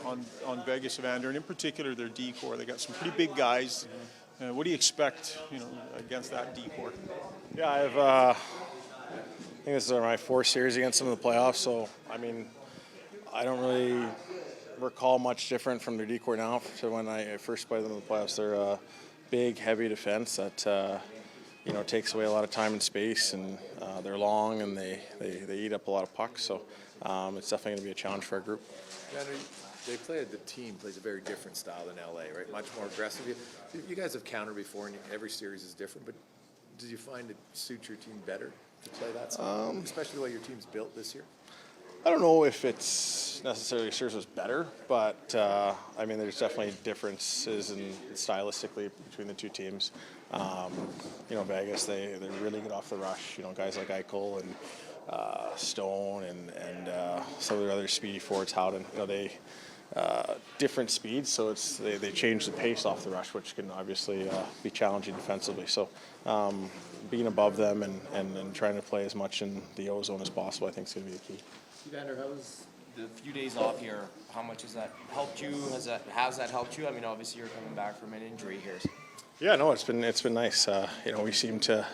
on Vegas, Evander, and in particular their D-core. They got some pretty big guys. What do you expect, against that D-core? Yeah, I think this is my fourth series against them in the playoffs. So I mean, I don't really recall much different from their D-core now to when I first played them in the playoffs. They're a big, heavy defense that takes away a lot of time and space, and they're long and they eat up a lot of pucks. So it's definitely going to be a challenge for our group. The team plays a very different style than LA, right? Much more aggressive. You guys have countered before, and every series is different. But did you find it suits your team better to play that style, especially the way your team's built this year? I don't know if it's necessarily serves us better, but I mean, there's definitely differences in stylistically between the two teams. Vegas, they're really good off the rush. Guys like Eichel and Stone and some of their other speedy forwards, Howden. They different speeds, so they change the pace off the rush, which can obviously be challenging defensively. So being above them and trying to play as much in the O-zone as possible, I think is going to be the key. Evander, how was the few days off here? How much has that helped you? How's that helped you? I mean, obviously you're coming back from an injury here. Yeah, no, it's been nice. We seem to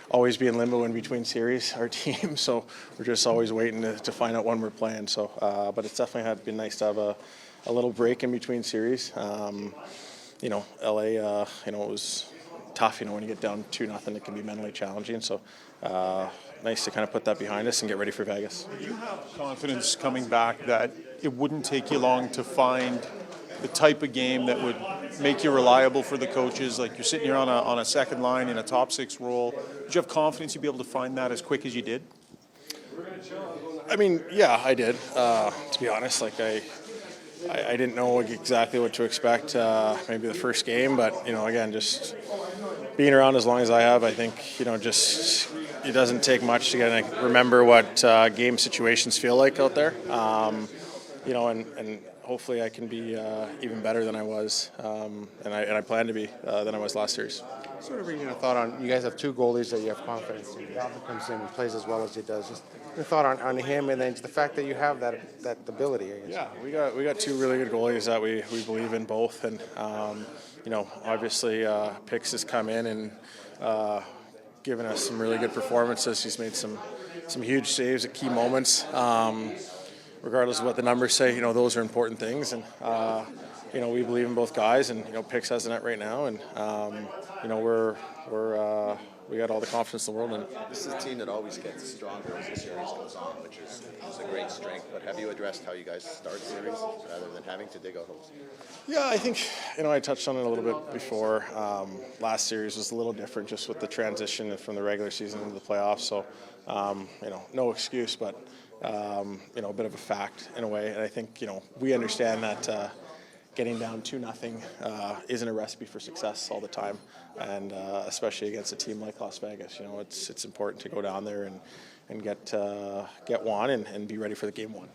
always be in limbo in between series, our team. So we're just always waiting to find out when we're playing. So, but it's definitely been nice to have a little break in between series. LA, it was tough. When you get down 2-0, it can be mentally challenging. So. Nice to kind of put that behind us and get ready for Vegas. Do you have confidence coming back that it wouldn't take you long to find the type of game that would make you reliable for the coaches? Like, you're sitting here on a second line in a top six role. Do you have confidence you'd be able to find that as quick as you did? I mean, yeah, I did. To be honest, I didn't know exactly what to expect maybe the first game, but again, just being around as long as I have, I think just it doesn't take much to get to remember what game situations feel like out there. And hopefully I can be even better than I was, and I plan to be than I was last series. Sort of a thought on, you guys have two goalies that you have confidence in. Alvin comes in and plays as well as he does. Just your thought on him, and then the fact that you have that ability, I guess. Yeah, we got two really good goalies that we believe in both, and obviously Pix has come in and given us some really good performances. He's made some huge saves at key moments. Regardless of what the numbers say, those are important things, and we believe in both guys, and Pix has the net right now, and we got all the confidence in the world in it. This is a team that always gets stronger as the series goes on, which is a great strength. But have you addressed how you guys start series rather than having to dig out holes? Yeah, I think I touched on it a little bit before. Last series was a little different, just with the transition from the regular season into the playoffs. So, no excuse, but a bit of a fact in a way. And I think we understand that. Getting down 2-0 isn't a recipe for success all the time, and especially against a team like Las Vegas. It's important to go down there and get one and be ready for the game one.